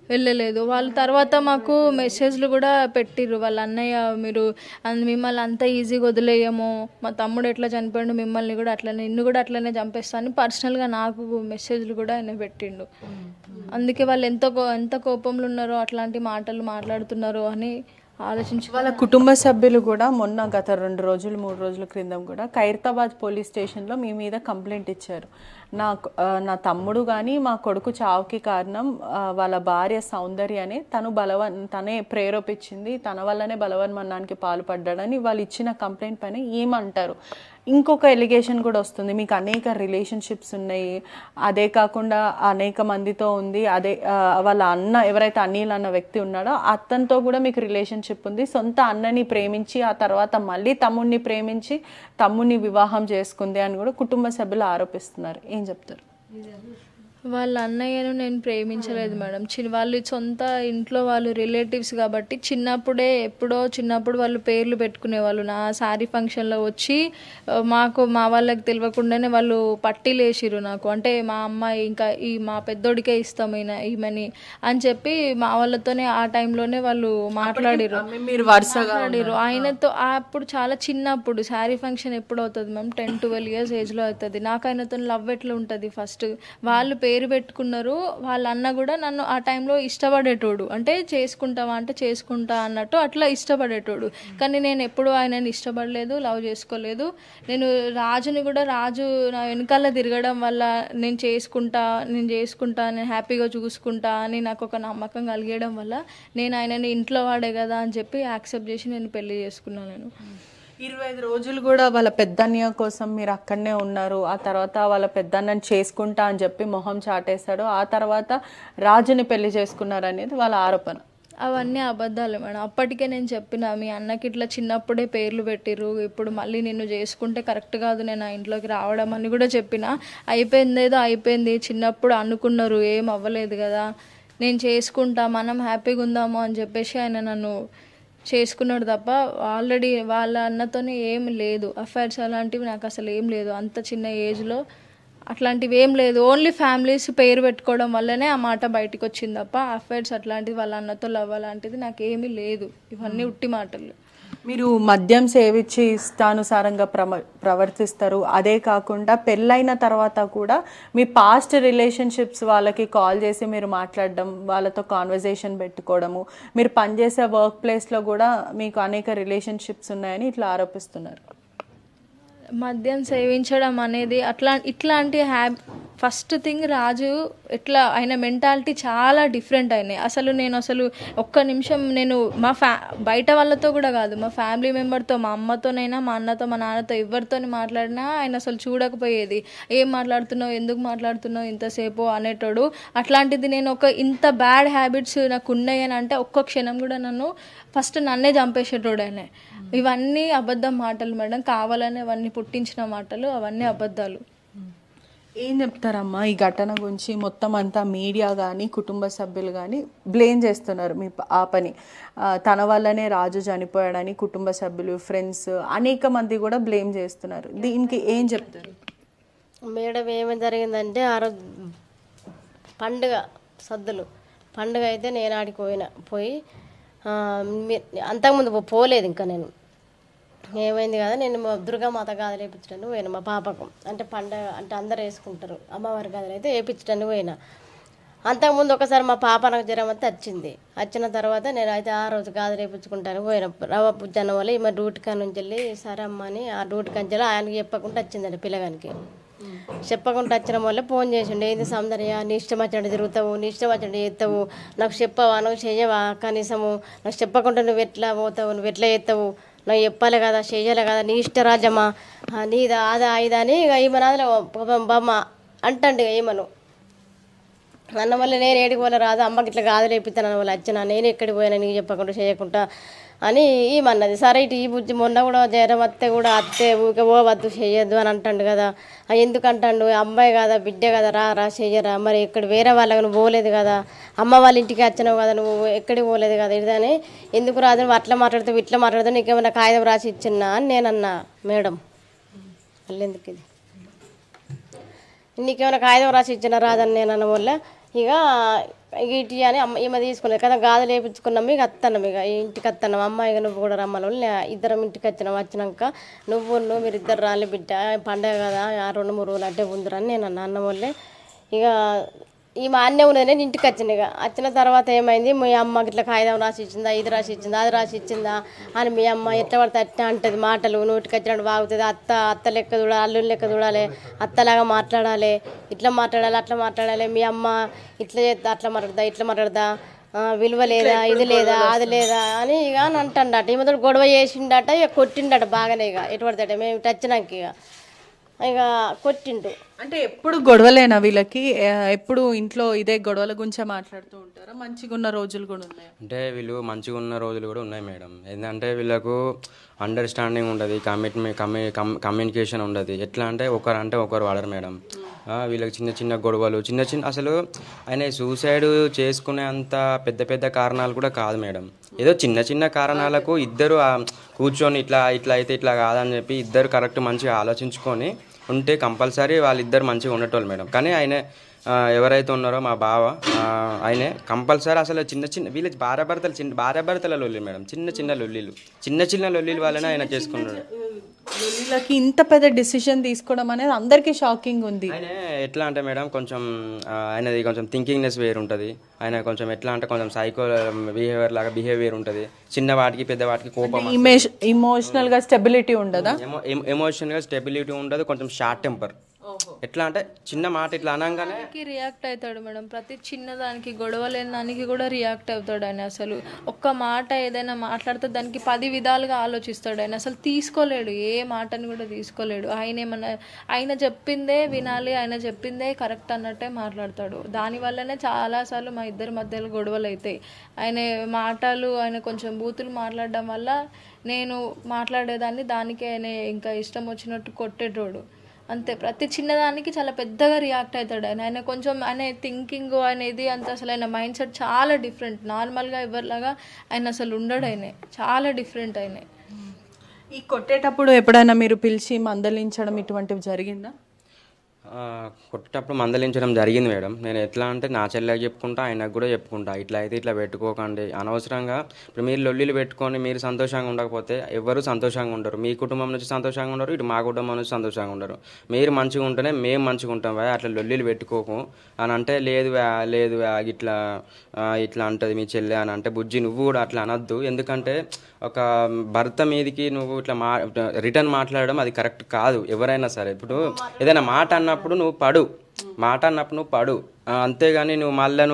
S3: వెళ్ళలేదు. వాళ్ళ తర్వాత మాకు మెసేజ్లు కూడా పెట్టిర్రు, వాళ్ళ అన్నయ్య మీరు మిమ్మల్ని అంత ఈజీగా వదిలేయము, మా తమ్ముడు ఎట్లా చనిపోయాడు మిమ్మల్ని కూడా అట్లనే, నిన్ను కూడా అట్లనే చంపేస్తాను పర్సనల్గా నాకు మెసేజ్లు కూడా ఆయన పెట్టిండు. అందుకే వాళ్ళు ఎంత కోపంలో ఉన్నారో, అట్లాంటి మాటలు మాట్లాడుతున్నారో అని ఆలోచించి
S2: వాళ్ళ కుటుంబ సభ్యులు కూడా మొన్న గత 2 రోజులు 3 రోజుల క్రితం కూడా ఖైరతాబాద్ పోలీస్ స్టేషన్లో మీ మీద కంప్లైంట్ ఇచ్చారు. నా తమ్ముడు కానీ మా కొడుకు చావుకి కారణం వాళ్ళ భార్య సౌందర్యనే, తనే ప్రేరేపించింది, తన వల్లనే బలవన్మరణానికి పాల్పడ్డాడని వాళ్ళు ఇచ్చిన కంప్లైంట్ పైన ఏమంటారు? ఇంకొక ఎలిగేషన్ కూడా వస్తుంది, మీకు అనేక రిలేషన్షిప్స్ ఉన్నాయి, అదే కాకుండా అనేక మందితో ఉంది, వాళ్ళ అన్న ఎవరైతే అనిల్ అన్న వ్యక్తి ఉన్నాడో అతనితో కూడా మీకు రిలేషన్షిప్ ఉంది, సొంత అన్నని ప్రేమించి ఆ తర్వాత మళ్ళీ తమ్ముడిని ప్రేమించి తమ్ముడిని వివాహం చేసుకుంది అని కూడా కుటుంబ సభ్యులు ఆరోపిస్తున్నారు, ఏం చెప్తారు?
S3: వాళ్ళ అన్నయ్యను నేను ప్రేమించలేదు మేడం. వాళ్ళు సొంత ఇంట్లో వాళ్ళు రిలేటివ్స్ కాబట్టి చిన్నప్పుడు వాళ్ళు పేర్లు పెట్టుకునేవాళ్ళు. నా శారీ ఫంక్షన్లో వచ్చి మా వాళ్ళకి తెలియకుండానే వాళ్ళు పట్టీలు వేసిర్రు నాకు, అంటే మా అమ్మాయి ఇంకా మా పెద్దోడికే ఇస్తాం ఈమెని అని చెప్పి మా వాళ్ళతోనే ఆ టైంలోనే వాళ్ళు మాట్లాడిరు. ఆయనతో అప్పుడు చాలా చిన్నప్పుడు శారీ ఫంక్షన్ ఎప్పుడు అవుతుంది మ్యామ్, 10-12 years ఏజ్లో అవుతుంది. నాకు ఆయనతో లవ్ ఎట్లా ఉంటుంది, ఫస్ట్ వాళ్ళు పేరు పెట్టుకున్నారు. వాళ్ళ అన్న కూడా నన్ను ఆ టైంలో ఇష్టపడేటోడు, అంటే చేసుకుంటావా అంటే చేసుకుంటా అన్నట్టు అట్లా ఇష్టపడేటోడు. కానీ నేను ఎప్పుడూ ఆయనని ఇష్టపడలేదు, లవ్ చేసుకోలేదు. నేను రాజుని కూడా, రాజు నా వెనకాల తిరగడం వల్ల నేను చేసుకుంటా నేను హ్యాపీగా చూసుకుంటా అని నాకు ఒక నమ్మకం కలిగడం వల్ల నేను ఆయనని ఇంట్లో వాడే కదా అని చెప్పి యాక్సెప్ట్ చేసి నేను పెళ్లి చేసుకున్నాను. నేను
S2: 25 రోజులు కూడా వాళ్ళ పెద్దన్నయ్య కోసం మీరు అక్కడనే ఉన్నారు. ఆ తర్వాత వాళ్ళ పెద్దన్నని చేసుకుంటా అని చెప్పి మొహం చాటేశాడు. ఆ తర్వాత రాజుని పెళ్లి చేసుకున్నారు అనేది వాళ్ళ ఆరోపణ.
S3: అవన్నీ అబద్ధాలే మేడం. అప్పటికే నేను చెప్పిన, మీ అన్నకి ఇట్లా చిన్నప్పుడే పేర్లు పెట్టిర్రు, ఇప్పుడు మళ్ళీ నిన్ను చేసుకుంటే కరెక్ట్ కాదు నేను ఆ ఇంట్లోకి రావడం అని కూడా చెప్పిన. అయిపోయిందేదో అయిపోయింది, చిన్నప్పుడు అనుకున్నారు, ఏం అవ్వలేదు కదా, నేను చేసుకుంటా, మనం హ్యాపీగా ఉందాము అని చెప్పేసి ఆయన నన్ను చేసుకున్నాడు తప్ప ఆల్రెడీ వాళ్ళ అన్నతోనే ఏం లేదు. అఫైర్స్ అలాంటివి నాకు అసలు ఏం లేదు. అంత చిన్న ఏజ్లో అట్లాంటివి ఏం లేదు. ఓన్లీ ఫ్యామిలీస్ పేరు పెట్టుకోవడం వల్లనే ఆ మాట బయటకు వచ్చింది తప్ప అఫైర్స్ అట్లాంటివి వాళ్ళ అన్నతో లవ్ అలాంటిది నాకేమీ లేదు. ఇవన్నీ ఉట్టి మాటలు.
S2: మీరు మద్యం సేవించి ఇష్టానుసారంగా ప్రవర్తిస్తారు. అదే కాకుండా పెళ్ళైన తర్వాత కూడా మీ పాస్ట్ రిలేషన్షిప్స్ వాళ్ళకి కాల్ చేసి మీరు మాట్లాడడం, వాళ్ళతో కాన్వర్జేషన్ పెట్టుకోవడము, మీరు పనిచేసే వర్క్ ప్లేస్లో కూడా మీకు అనేక రిలేషన్షిప్స్ ఉన్నాయని ఇట్లా ఆరోపిస్తున్నారు.
S3: మద్యం సేవించడం అనేది ఇట్లాంటి ఫస్ట్ థింగ్ రాజు ఎట్లా ఆయన మెంటాలిటీ చాలా డిఫరెంట్ అయినాయి. నేను ఒక్క నిమిషం నేను బయట వాళ్ళతో కూడా కాదు, మా ఫ్యామిలీ మెంబర్తో, మా అమ్మతోనైనా, మా అన్నతో, మా నాన్నతో ఎవరితో మాట్లాడినా ఆయన అసలు చూడకపోయేది. ఏం మాట్లాడుతున్నావు, ఎందుకు మాట్లాడుతున్నావు ఇంతసేపు అనేటోడు. అట్లాంటిది నేను ఇంత బ్యాడ్ హ్యాబిట్స్ నాకు ఉన్నాయని అంటే ఒక్క క్షణం కూడా ఫస్ట్ నన్నే చంపేసేటోడు ఆయన. ఇవన్నీ అబద్ధం మాటలు మేడం, కావాలని అవన్నీ పుట్టించిన మాటలు, అవన్నీ అబద్ధాలు.
S2: ఏం చెప్తారమ్మా ఈ ఘటన గురించి? మొత్తం అంతా మీడియా కానీ కుటుంబ సభ్యులు కానీ బ్లేమ్ చేస్తున్నారు మీ పాపని. తన వల్లనే రాజు చనిపోయాడని కుటుంబ సభ్యులు, ఫ్రెండ్స్ అనేక మంది కూడా బ్లేమ్ చేస్తున్నారు. దీనికి ఏం చెప్తారు
S4: మేడం? ఏమేమి జరిగిందంటే ఆ రోజు పండుగ, సద్దులు పండుగ అయితే నేను ఆడికి పోయి అంతకుముందు పోలేదు. ఇంకా నేను ఏమైంది కదా, నేను దుర్గామాత గాజులు వేయించడానికి పోయినా మా పాపకు. అంటే పండగ అంటే అందరు వేసుకుంటారు, అమ్మవారి గాజులు అయితే వేయించడానికి పోయినా. అంతకుముందు ఒకసారి మా పాప నాకు జ్వరం అయితే వచ్చిన తర్వాత నేను అయితే ఆ రోజు గాజులు వేయించుకుంటాను పోయినా. రవ్వ పుజ్జన్న వల్ల ఈమె డ్యూటీ కాడ నుంచి వెళ్ళి సరే అమ్మ అని ఆ డ్యూటీ కంచెలో ఆయనకి చెప్పకుండా వచ్చిందండి పిల్లగానికి. చెప్పకుండా వచ్చిన వల్ల ఫోన్ చేసిండు, ఏంది సౌందర్య నీ ఇష్టం వచ్చినట్టు తిరుగుతావు, నీ ఇష్టం వచ్చినట్టు చేస్తావు, నాకు చెప్పవా, నువ్వు చెయ్యవా, కనీసము నాకు చెప్పకుండా నువ్వు ఎట్లా పోతావు, నువ్వు ఎట్లా చేస్తావు, నాకు చెప్పాలి కదా, చెయ్యాలి కదా, నీ ఇష్టరాజ్యమా, నీదా అదా ఇదా అని ఇక ఈమె బొమ్మ అంటండి. ఇక ఈమెను అన్న వల్ల నేను ఏడికి పోలే రాదు, అమ్మకి ఇట్లా గాజులు వేపిస్తాను అన్న వాళ్ళు వచ్చిన, నేను ఎక్కడికి పోయినా నీకు చెప్పకుండా చేయకుండా అని ఈమన్నది. సరే ఇటు ఈ బుజ్జి మొన్న కూడా జ్వరం వస్తే కూడా అత్తే ఊకే పోవద్దు చెయ్యొద్దు అని అంటాడు కదా. ఎందుకు అంటాడు, అమ్మాయి కదా బిడ్డ కదా, రా చెయ్యరా, మరి ఇక్కడ వేరే వాళ్ళకి నువ్వు పోలేదు కదా, అమ్మ వాళ్ళ ఇంటికి వచ్చినావు కదా, నువ్వు ఎక్కడికి పోలేదు కదా, ఇదని ఎందుకు రాదు, నువ్వు అట్లా మాట్లాడుతావు ఇట్లా మాట్లాడుతావు, నీకేమైనా కాగితం రాసి ఇచ్చిన్నా అని నేనన్నా. మేడం మళ్ళీ ఎందుకు ఇది, నీకేమైనా కాగితం రాసి ఇచ్చినా రాదని నేను అన్న వల్ల ఇక ఇటు అని ఈమె తీసుకున్నది కదా, గాజులు వేయించుకున్నాము. ఇక వస్తున్నాం, ఇక ఇంటికి వస్తున్నాం. అమ్మాయి ఇక నువ్వు కూడా రమ్మని వాళ్ళు ఇద్దరం ఇంటికి వచ్చినాం. వచ్చినాక మీరు ఇద్దరు రాలి బిడ్డ పండగ కదా, 2-3 రోజులు అడ్డే ఉందిరని నేను అన్న వాళ్ళే. ఇక ఈమె అన్నే ఉన్నది, నేను ఇంటికి వచ్చింది. ఇక వచ్చిన తర్వాత ఏమైంది, మీ అమ్మకి ఇట్లా కాగితం రాసి ఇచ్చిందా, ఇది రాసి ఇచ్చిందా, అది రాసి ఇచ్చిందా అని మీ అమ్మ ఎట్లా పడితే అట్లా అంటుంది, మాటలు నోటికి వచ్చినట్టు బాగుతుంది. అత్త లెక్క చూడాలి, అల్లుని లెక్క చూడాలి, అత్తలాగా మాట్లాడాలి, ఇట్లా మాట్లాడాలి, అట్లా మాట్లాడాలి, మీ అమ్మ ఇట్లా చేస్తా, అట్లా మాట్లాడదా, ఇట్లా మాట్లాడదా, విలువ లేదా, ఇది లేదా, అది లేదా అని ఇక అని అంటాడట. ఈమెతో గొడవ చేసిండట, ఇక కొట్టిండట బాగానే. ఇక ఎటు పడతాట మేము ఇటు వచ్చినాక ఇక కొట్టిండు.
S2: అంటే ఎప్పుడు గొడవలేనా వీళ్ళకి? ఎప్పుడు ఇంట్లో ఇదే గొడవల గురించే మాట్లాడుతూ ఉంటారా? మంచిగా ఉన్న రోజులు కూడా ఉన్నాయి?
S5: అంటే వీళ్ళు మంచిగా ఉన్న రోజులు కూడా ఉన్నాయి మేడం. ఏంటంటే వీళ్ళకు అండర్స్టాండింగ్ ఉండదు, కమ్యూనికేషన్ ఉండదు. ఎట్లా అంటే ఒకరు వాడరు మేడం. వీళ్ళకి చిన్న గొడవలు, అసలు ఆయన సూసైడ్ చేసుకునే అంత పెద్ద కారణాలు కూడా కాదు మేడం. ఏదో చిన్న కారణాలకు ఇద్దరు కూర్చొని ఇట్లా అయితే ఇట్లా కాదని చెప్పి ఇద్దరు కరెక్ట్ మంచిగా ఆలోచించుకొని ఉంటే కంపల్సరీ వాళ్ళిద్దరు మంచిగా ఉండేటోళ్ళు మేడం. కానీ ఆయన ఎవరైతే ఉన్నారో మా బావ, ఆయనే కంపల్సరీ అసలు వీళ్ళకి భార్యాభర్తల లొల్లి మేడం. చిన్న లొల్లీలు వల్లనే ఆయన చేసుకున్నాడు.
S2: వీళ్ళకి ఇంత పెద్ద డిసిషన్ తీసుకోవడం అనేది అందరికీ షాకింగ్ ఉంది.
S5: ఆయన ఎట్లా అంటే మేడం కొంచెం ఆయనది కొంచెం థింకింగ్నెస్ వేరు ఉంటుంది. ఆయన కొంచెం ఎట్లా అంటే కొంచెం సైకో బిహేవియర్ ఉంటుంది. చిన్న వాటికి పెద్ద వాటికి కోపం,
S2: ఇమోషనల్ గా స్టెబిలిటీ ఉండదా?
S5: ఎమోషనల్గా స్టెబిలిటీ ఉండదు. కొంచెం షార్ట్ టెంపర్. ఎట్లా అంటే చిన్న మాట ఇట్లా అనగానే
S3: రియాక్ట్ అవుతాడు మేడం. ప్రతి చిన్నదానికి గొడవ లేని దానికి కూడా రియాక్ట్ అవుతాడు ఆయన. అసలు ఒక్క మాట ఏదైనా మాట్లాడితే దానికి 10 విధాలుగా ఆలోచిస్తాడు ఆయన. అసలు తీసుకోలేడు, ఏ మాటని కూడా తీసుకోలేడు. ఆయన చెప్పిందే వినాలి, ఆయన చెప్పిందే కరెక్ట్ అన్నట్టే మాట్లాడతాడు. దానివల్లనే చాలాసార్లు మా ఇద్దరి మధ్యలో గొడవలు అవుతాయి. ఆయన కొంచెం బూతులు మాట్లాడడం వల్ల నేను మాట్లాడేదాన్ని, దానికి ఆయన ఇంకా ఇష్టం వచ్చినట్టు కొట్టేటోడు అంతే. ప్రతి చిన్నదానికి చాలా పెద్దగా రియాక్ట్ అవుతాడు ఆయన. కొంచెం ఆయన థింకింగ్ అనేది అంత అసలు ఆయన మైండ్ సెట్ చాలా డిఫరెంట్. నార్మల్గా ఎవరిలాగా ఆయన అసలు ఉండడు. ఆయన చాలా డిఫరెంట్. ఆయన
S2: ఈ కొట్టేటప్పుడు ఎప్పుడైనా మీరు పిలిచి మందలించడం ఇటువంటివి జరిగిందా?
S5: కొట్టేటప్పుడు మందలించడం జరిగింది మేడం. నేను ఎట్లా అంటే నా చెల్లెకి చెప్పుకుంటా, ఆయనకు కూడా చెప్పుకుంటా, ఇట్లా అయితే ఇట్లా పెట్టుకోకండి అనవసరంగా. ఇప్పుడు మీరు లొల్లిలు పెట్టుకొని మీరు సంతోషంగా ఉండకపోతే ఎవరు సంతోషంగా ఉండరు. మీ కుటుంబం నుంచి సంతోషంగా ఉండరు, ఇటు మా కుటుంబం నుంచి సంతోషంగా ఉండరు. మీరు మంచిగా ఉంటేనే మేము మంచిగా ఉంటాం. అట్లా లొల్లిలు పెట్టుకోకు అని అంటే, లేదు ఇట్లా ఇట్లా అంటుంది మీ చెల్లె అని అంటే, బుజ్జి నువ్వు కూడా అట్లా అనొద్దు. ఎందుకంటే ఒక భర్త మీదకి నువ్వు ఇట్లా రిటర్న్ మాట్లాడడం అది కరెక్ట్ కాదు. ఎవరైనా సరే ఇప్పుడు ఏదైనా మాట అన్నప్పుడు నువ్వు పడు. అంతేగాని నువ్వు మళ్ళీ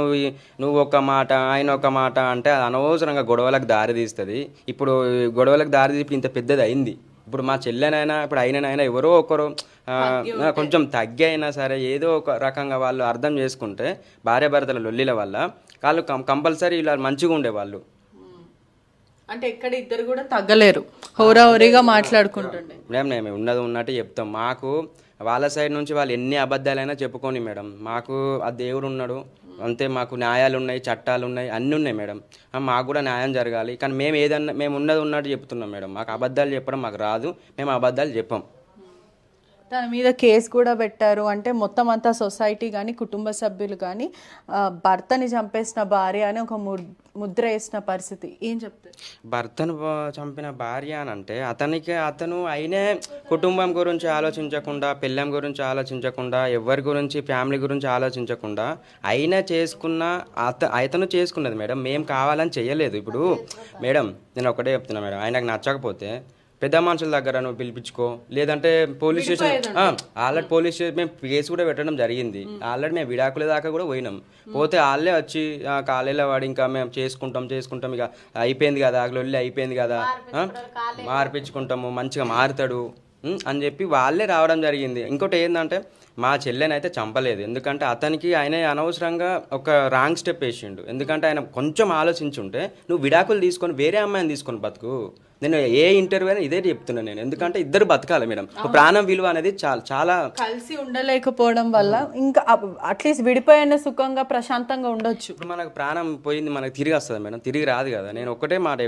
S5: నువ్వు ఒక మాట ఆయన ఒక మాట అంటే అనవసరంగా గొడవలకు దారి తీస్తుంది. ఇప్పుడు గొడవలకు దారి తీసి ఇంత పెద్దది అయింది. ఇప్పుడు మా చెల్లెనైనా ఇప్పుడు అయినైనా ఎవరో ఒకరు కొంచెం తగ్గి అయినా సరే ఏదో ఒక రకంగా వాళ్ళు అర్థం చేసుకుంటే భార్యాభర్తల లొల్లిల వల్ల వాళ్ళు కంపల్సరీ ఇలా మంచిగా ఉండేవాళ్ళు.
S2: అంటే ఎక్కడ ఇద్దరు కూడా తగ్గలేరు, హోరాహోరీగా మాట్లాడుకుంటుండే.
S5: మేడం మేము ఉన్నది ఉన్నట్టు చెప్తాం. మాకు వాళ్ళ సైడ్ నుంచి వాళ్ళు ఎన్ని అబద్ధాలైనా చెప్పుకొని మేడం, మాకు ఆ దేవుడు ఉన్నాడు అంతే. మాకు న్యాయాలు ఉన్నాయి, చట్టాలు ఉన్నాయి, అన్నీ ఉన్నాయి మేడం. మాకు కూడా న్యాయం జరగాలి. కానీ మేము ఉన్నది ఉన్నట్టు చెప్తున్నాం మేడం. మాకు అబద్ధాలు చెప్పడం మాకు రాదు, మేము అబద్ధాలు చెప్పాం.
S2: తన మీద కేసు కూడా పెట్టారు. అంటే మొత్తం అంతా సొసైటీ కానీ కుటుంబ సభ్యులు కానీ భర్తని చంపేసిన భార్య అని ఒక ముద్ర వేసిన పరిస్థితి. ఏం చెప్తారు?
S5: భర్తను చంపిన భార్య అని అంటే అతను అయినే కుటుంబం గురించి ఆలోచించకుండా, పిల్లం గురించి ఆలోచించకుండా, ఎవరి గురించి ఫ్యామిలీ గురించి ఆలోచించకుండా అయినా చేసుకున్న అతను చేసుకున్నది మేడం. మేము కావాలని చెయ్యలేదు. ఇప్పుడు మేడం నేను ఒకటే చెప్తున్నా మేడం, ఆయనకు నచ్చకపోతే పెద్ద మనుషుల దగ్గర నువ్వు పిలిపించుకో, లేదంటే police station already police station మేము కేసు కూడా పెట్టడం జరిగింది. ఆల్రెడీ మేము విడాకుల దాకా కూడా పోయినాం. పోతే వాళ్ళే వచ్చి కాలేలో వాడి ఇంకా మేము చేసుకుంటాం ఇక అయిపోయింది కదా, లొల్లి అయిపోయింది కదా, మార్పించుకుంటాము, మంచిగా మారుతాడు అని చెప్పి వాళ్ళే రావడం జరిగింది. ఇంకోటి ఏంటంటే మా చెల్లెనైతే చంపలేదు. ఎందుకంటే అతనికి ఆయన అనవసరంగా ఒక రాంగ్ స్టెప్ వేసిండు. ఎందుకంటే ఆయన కొంచెం ఆలోచించుంటే నువ్వు విడాకులు తీసుకొని వేరే అమ్మాయిని తీసుకొని బతుకు. నేను ఏ ఇంటర్వ్యూ అయినా ఇదే చెప్తున్నాను నేను. ఎందుకంటే ఇద్దరు బతకాలి మేడం. ప్రాణం విలువ అనేది చాలా
S2: కలిసి ఉండలేకపోవడం వల్ల ఇంకా అట్లీస్ట్ విడిపోయిన సుఖంగా ప్రశాంతంగా ఉండొచ్చు.
S5: ఇప్పుడు మనకు ప్రాణం పోయింది, మనకు తిరిగి వస్తుంది మేడం, తిరిగి రాదు కదా. నేను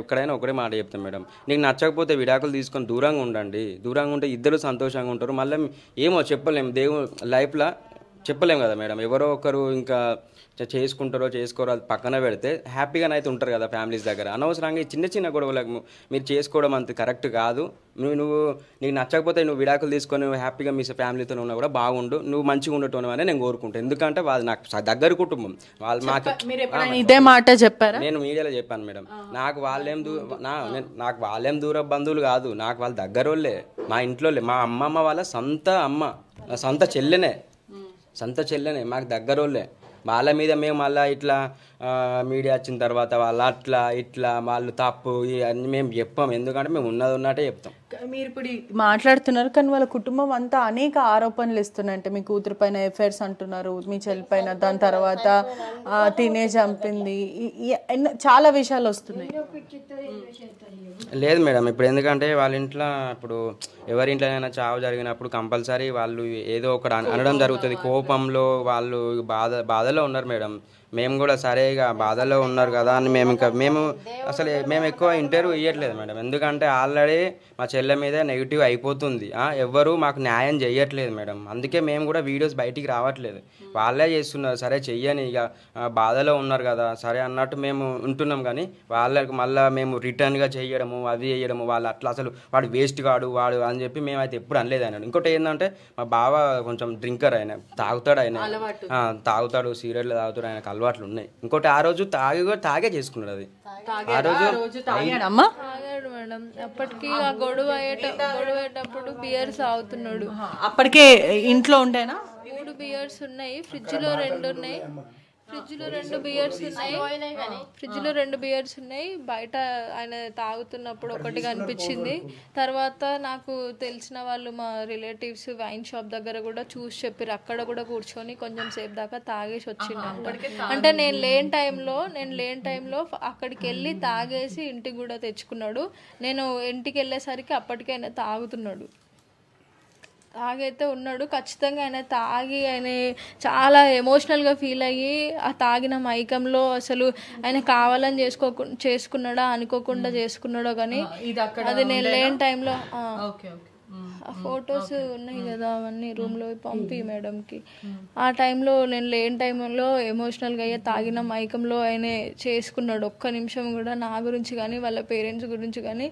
S5: ఎక్కడైనా ఒకటే మాట చెప్తాను మేడం, నీకు నచ్చకపోతే విడాకులు తీసుకొని దూరంగా ఉండండి. దూరంగా ఉంటే ఇద్దరు సంతోషంగా ఉంటారు. మళ్ళీ ఏమో చెప్పలేము, దేవుడు లైఫ్లో చెప్పలేము కదా మేడం. ఎవరో ఒకరు ఇంకా చేసుకుంటారో చేసుకోరో అది పక్కన పెడితే హ్యాపీగానైతే ఉంటారు కదా ఫ్యామిలీస్ దగ్గర. అనవసరంగా ఈ చిన్న గొడవలకు మీరు చేసుకోవడం అంత కరెక్ట్ కాదు. నీకు నచ్చకపోతే నువ్వు విడాకులు తీసుకొని హ్యాపీగా మీ ఫ్యామిలీతో ఉన్నా కూడా బాగుండు, నువ్వు మంచిగా ఉండటం అని నేను కోరుకుంటాను. ఎందుకంటే వాళ్ళు నాకు దగ్గర కుటుంబం. వాళ్ళు మాకు
S2: ఇదే మాట చెప్పారు,
S5: నేను మీడియాలో చెప్పాను మేడం. నాకు వాళ్ళేం దూర బంధువులు కాదు, నాకు వాళ్ళ దగ్గర వాళ్ళే, మా ఇంట్లో మా అమ్మమ్మ వాళ్ళ సొంత చెల్లెనే, మాకు దగ్గర వాళ్ళే. వాళ్ళ మీద మేము మళ్ళీ ఇట్లా మీడియా వచ్చిన తర్వాత వాళ్ళు ఇట్లా వాళ్ళు తప్పు ఇవన్నీ మేము చెప్పాం. ఎందుకంటే మేము ఉన్నట్టే చెప్తాం.
S2: మీరు ఇప్పుడు మాట్లాడుతున్నారు కానీ వాళ్ళ కుటుంబం అంతా అనేక ఆరోపణలు ఇస్తున్నాయి. అంటే మీ కూతురు పైన ఎఫైర్స్ అంటున్నారు, మీ చెల్లి పైన, దాని తర్వాత తినే చంపింది, చాలా విషయాలు వస్తున్నాయి.
S5: లేదు మేడం, ఇప్పుడు ఎందుకంటే వాళ్ళ ఇంట్లో ఇప్పుడు ఎవరి ఇంట్లోనైనా చావు జరిగినప్పుడు కంపల్సరీ వాళ్ళు ఏదో ఒకటి అనడం జరుగుతుంది. కోపంలో వాళ్ళు బాధలో ఉన్నారు మేడం. మేము కూడా సరేగా బాధలో ఉన్నారు కదా అని మేము ఎక్కువ ఇంటర్వ్యూ ఇవ్వట్లేదు మేడం. ఎందుకంటే ఆల్రెడీ మా చెల్లె మీద నెగిటివ్ అయిపోతుంది. ఎవ్వరూ మాకు న్యాయం చేయట్లేదు మేడం. అందుకే మేము కూడా వీడియోస్ బయటికి రావట్లేదు. వాళ్ళే చేస్తున్నారు. సరే చెయ్యని, ఇక బాధలో ఉన్నారు కదా సరే అన్నట్టు మేము ఉంటున్నాం. కానీ వాళ్ళకి మళ్ళీ మేము రిటర్న్గా చేయడము అవి వేయడము, వాళ్ళు అట్లా అసలు వాడు వేస్ట్ కాడు వాడు అని చెప్పి మేమైతే ఎప్పుడు అనలేదు ఆయన. ఇంకోటి ఏంటంటే మా బావ కొంచెం డ్రింకర్, ఆయన తాగుతాడు, సీరియడ్లు తాగుతాడు, ఆయనకు అలవాట్లు ఉన్నాయి. ఇంకోటి ఆ రోజు తాగే చేసుకున్నాడు అది. ఆ రోజు
S2: తాగాడు
S3: మేడం. అప్పటికి ఆ గొడవయ్యేటప్పుడు బియర్స్ తాగుతున్నాడు.
S2: అప్పటికే ఇంట్లో ఉండేనా?
S3: 3 బియర్స్ ఉన్నాయి, ఫ్రిడ్జ్ లో 2 ఉన్నాయి. ఫ్రిడ్జ్లో 2 బియర్స్ ఉన్నాయి. బయట ఆయన తాగుతున్నప్పుడు ఒకటి కనిపించింది. తర్వాత నాకు తెలిసిన వాళ్ళు మా రిలేటివ్స్ వైన్ షాప్ దగ్గర కూడా చూసి చెప్పారు. అక్కడ కూడా కూర్చొని కొంచెం సేపు దాకా తాగేసి వచ్చిండు. అంటే నేను లేని టైంలో అక్కడికి వెళ్ళి తాగేసి ఇంటికి కూడా తెచ్చుకున్నాడు. నేను ఇంటికి వెళ్ళేసరికి అప్పటికైనా తాగుతున్నాడు, తాగైతే ఉన్నాడు. ఖచ్చితంగా ఆయన తాగి ఆయన చాలా ఎమోషనల్గా ఫీల్ అయ్యి ఆ తాగిన మైకంలో అసలు ఆయన కావాలని చేసుకున్నాడా అనుకోకుండా చేసుకున్నాడో కానీ అది నేను లేని టైంలో ఆ ఫొటోస్ ఉన్నాయి కదా అవన్నీ రూమ్లో పంపి మేడంకి. ఆ టైంలో నేను లేని టైంలో ఎమోషనల్గా అయ్యే తాగిన మైకంలో ఆయన చేసుకున్నాడు. ఒక్క నిమిషం కూడా నా గురించి కానీ వాళ్ళ పేరెంట్స్ గురించి కానీ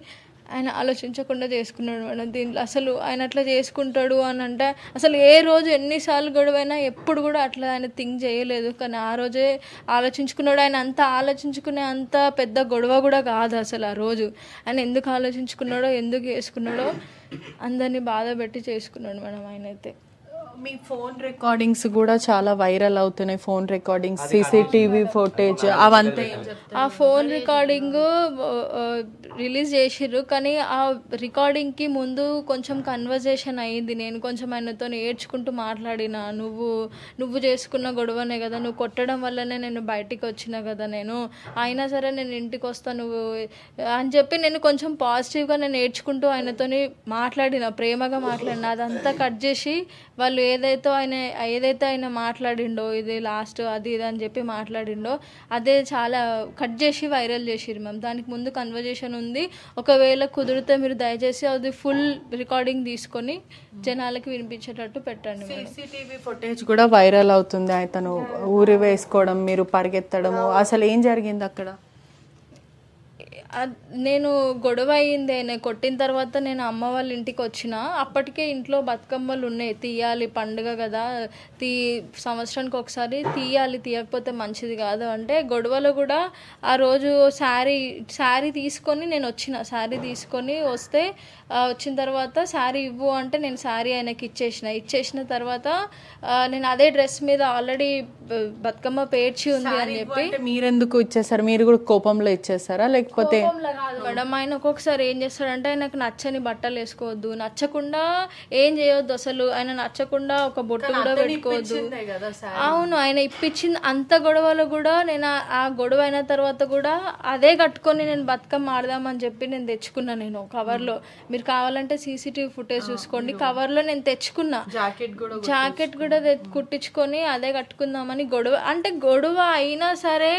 S3: ఆయన ఆలోచించకుండా చేసుకున్నాడు మేడం. దీంట్లో అసలు ఆయన అట్లా చేసుకుంటాడు అని అంటే అసలు ఏ రోజు ఎన్నిసార్లు గొడవైనా ఎప్పుడు కూడా అట్లా ఆయన థింక్ చేయలేదు. కానీ ఆ రోజే ఆలోచించుకున్నాడు. ఆయన అంత ఆలోచించుకునే అంత పెద్ద గొడవ కూడా కాదు అసలు ఆ రోజు. ఆయన ఎందుకు ఆలోచించుకున్నాడో, ఎందుకు చేసుకున్నాడో అందరినీ బాధ పెట్టి చేసుకున్నాడు మేడం ఆయన అయితే.
S2: మీ ఫోన్ రికార్డింగ్స్ కూడా చాలా వైరల్ అవుతున్నాయి. ఫోన్ రికార్డింగ్స్, సీసీటీవీ ఫుటేజ్ అవంతా.
S3: ఆ ఫోన్ రికార్డింగ్ రిలీజ్ చేసిర్రు కానీ ఆ రికార్డింగ్కి ముందు కొంచెం కన్వర్జేషన్ అయ్యింది. నేను కొంచెం ఆయనతో ఏడ్చుకుంటూ మాట్లాడిన, నువ్వు చేసుకున్న గొడవనే కదా, నువ్వు కొట్టడం వల్లనే నేను బయటికి వచ్చిన కదా, నేను అయినా సరే నేను ఇంటికి వస్తా నువ్వు అని చెప్పి నేను కొంచెం పాజిటివ్గా నేను ఏడ్చుకుంటూ ఆయనతో మాట్లాడిన, ప్రేమగా మాట్లాడిన. అదంతా కట్ చేసి వాళ్ళు ఏదైతే ఆయన మాట్లాడిండో ఇది లాస్ట్ అది ఇది అని చెప్పి మాట్లాడిండో అదే చాలా కట్ చేసి వైరల్ చేసిర్రు మ్యామ్. దానికి ముందు కన్వర్జేషన్ ఉంది. ఒకవేళ కుదిరితే మీరు దయచేసి అది ఫుల్ రికార్డింగ్ తీసుకొని జనాలకి వినిపించేటట్టు పెట్టండి.
S2: సీసీటీవీ ఫుటేజ్ కూడా వైరల్ అవుతుంది. అతను ఊరి వేసుకోవడం, మీరు పరిగెత్తడము, అసలు ఏం జరిగింది అక్కడ?
S3: నేను గొడవ అయ్యింది, ఆయన కొట్టిన తర్వాత నేను అమ్మ వాళ్ళ ఇంటికి వచ్చిన. అప్పటికే ఇంట్లో బతుకమ్మలు ఉన్నాయి, తీయాలి పండుగ కదా, సంవత్సరానికి ఒకసారి తీయకపోతే మంచిది కాదు అంటే గొడవలు కూడా ఆ రోజు శారీ తీసుకొని నేను వచ్చిన. శారీ తీసుకొని వస్తే వచ్చిన తర్వాత శారీ ఇవ్వు అంటే నేను శారీ ఆయనకి ఇచ్చేసిన తర్వాత నేను అదే డ్రెస్ మీద ఆల్రెడీ బతుకమ్మ పేర్చి ఉంది అని చెప్పి.
S2: మీరెందుకు ఇచ్చేసారు? మీరు కూడా కోపంలో ఇచ్చేసారా లేకపోతే?
S3: కాదు మేడం, ఆయన ఒక్కొక్కసారి ఏం చేస్తాడంటే ఆయనకు నచ్చని బట్టలు వేసుకోవద్దు, నచ్చకుండా ఏం చేయొద్దు, అసలు ఆయన నచ్చకుండా ఒక బొట్టు కూడా పెట్టుకోవద్దు. అవును, ఆయన ఇప్పించింది. అంత గొడవలు కూడా నేను ఆ గొడవ అయిన తర్వాత కూడా అదే కట్టుకొని నేను బతుకమ్మ ఆడదామని చెప్పి నేను తెచ్చుకున్నా. నేను కవర్లో, మీరు కావాలంటే సీసీటీవీ ఫుటేజ్ చూసుకోండి, కవర్లో నేను తెచ్చుకున్నా. జాకెట్ కూడా కుట్టించుకొని అదే కట్టుకుందామని. గొడవ అయినా సరే,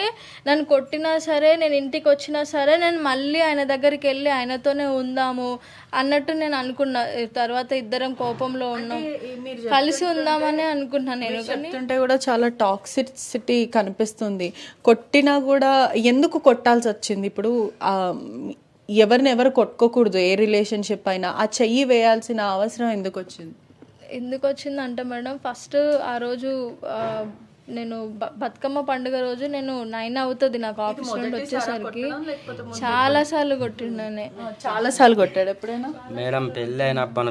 S3: నన్ను కొట్టినా సరే, నేను ఇంటికి వచ్చినా సరే నేను మళ్ళీ ఆయన దగ్గరికి వెళ్ళి ఆయనతోనే ఉందాము అన్నట్టు నేను అనుకున్నా. తర్వాత ఇద్దరం కోపంలో ఉన్నాం, కలిసి ఉందామని అనుకున్నా. నేను
S2: చెప్తుంటే కూడా చాలా టాక్సిసిటీ కనిపిస్తుంది. కొట్టినా కూడా ఎందుకు కొట్టాల్సి వచ్చింది? ఇప్పుడు ఎవరు కొట్టుకోకూడదు ఏ రిలేషన్షిప్ అయినా, ఆ చెయ్యి వేయాల్సిన అవసరం ఎందుకు వచ్చింది
S3: అంటే మేడం, ఫస్ట్ ఆ రోజు నేను బతుకమ్మ పండుగ రోజు నేను 9 అవుతుంది నాకు ఆఫీస్ నుండి వచ్చేసరికి. చాలా సార్లు కొట్టాడు. ఎప్పుడైనా
S5: మేడం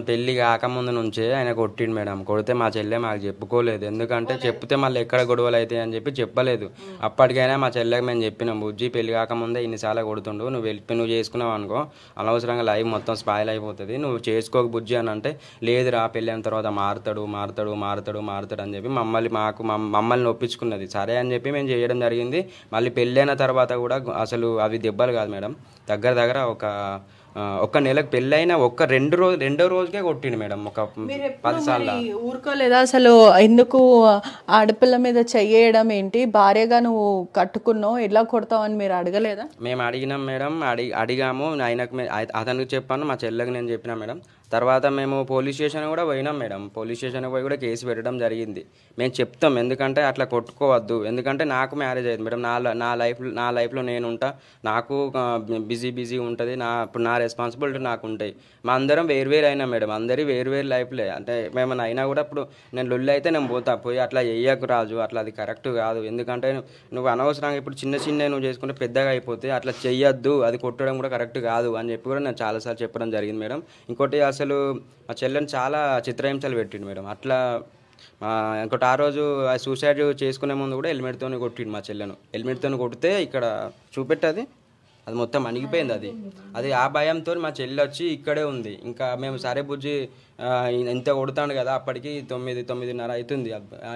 S5: పెళ్లి కాకముందు నుంచే ఆయన కొట్టిండు మేడం. కొడితే మా చెల్లె మాకు చెప్పుకోలేదు, ఎందుకంటే చెప్తే మళ్ళీ ఎక్కడ గొడవలు అవుతాయి అని చెప్పి చెప్పలేదు. అప్పటికైనా మా చెల్లెకి మేము చెప్పినాం, బుజ్జి పెళ్లి కాకముందే ఇన్నిసార్లు కొడుతుండు, నువ్వు చేసుకున్నావు అనుకో అనవసరంగా లైఫ్ మొత్తం స్పాయిల్ అయిపోతుంది, నువ్వు చేసుకోక బుజ్జి అని అంటే, లేదురా పెళ్ళి అయిన తర్వాత మారుతాడు అని చెప్పి మమ్మల్ని ఒప్పించుకున్నది. సరే అని చెప్పి మేము చేయడం జరిగింది. మళ్ళీ పెళ్ళైన తర్వాత కూడా అసలు అవి దెబ్బలు కాదు మేడం, దగ్గర ఒక నెలకు పెళ్ళైన రెండో రోజుకే కొట్టిండు మేడం. ఒక 10 సార్లు
S2: ఊరుకోలేదా అసలు? ఎందుకు ఆడపిల్ల మీద చెయ్యడం ఏంటి? భార్యగా నువ్వు కట్టుకున్నావు, ఎలా కొడతావు అని మీరు అడగలేదా?
S5: మేము అడిగినాం మేడం, అడిగాము. అతనికి చెప్పాను, మా చెల్లెకి నేను చెప్పినా మేడం. తర్వాత మేము పోలీస్ స్టేషన్ కూడా పోయినాం మేడం. పోలీస్ స్టేషన్కి పోయి కూడా కేసు పెట్టడం జరిగింది. మేము చెప్తాం, ఎందుకంటే అట్లా కొట్టుకోవద్దు, ఎందుకంటే నాకు మ్యారేజ్ అయింది మేడం. నా లైఫ్లో నేను ఉంటా, నాకు బిజీ ఉంటుంది, ఇప్పుడు నా రెస్పాన్సిబిలిటీ నాకు ఉంటాయి. మా అందరం వేరు అయినా మేడం, అందరి వేరు లైఫ్లే. అంటే మేమన్నా అయినా కూడా ఇప్పుడు నేను లొల్లి అయితే నేను పోయి అట్లా చెయ్యకు రాజు, అట్లా అది కరెక్ట్ కాదు. ఎందుకంటే నువ్వు అనవసరంగా ఇప్పుడు చిన్న నువ్వు చేసుకుంటే పెద్దగా అయిపోతే అట్లా చెయ్యొద్దు, అది కొట్టడం కూడా కరెక్ట్ కాదు అని చెప్పి కూడా నేను చాలాసార్లు చెప్పడం జరిగింది మేడం. ఇంకోటి అసలు మా చెల్లెని చాలా చిత్రహింసలు పెట్టిండు మేడం. అట్లా ఇంకోటి ఆ రోజు సూసైడ్ చేసుకునే ముందు కూడా హెల్మెట్తో కొట్టిండు మా చెల్లెను. హెల్మెట్తో కొడితే ఇక్కడ చూపెట్టది అది మొత్తం అణిగిపోయింది. అది ఆ భయంతో మా చెల్లి వచ్చి ఇక్కడే ఉంది. ఇంకా మేము సరే బుజ్జి ఇంత కొడతాడు కదా, అప్పటికి 9:30 అవుతుంది.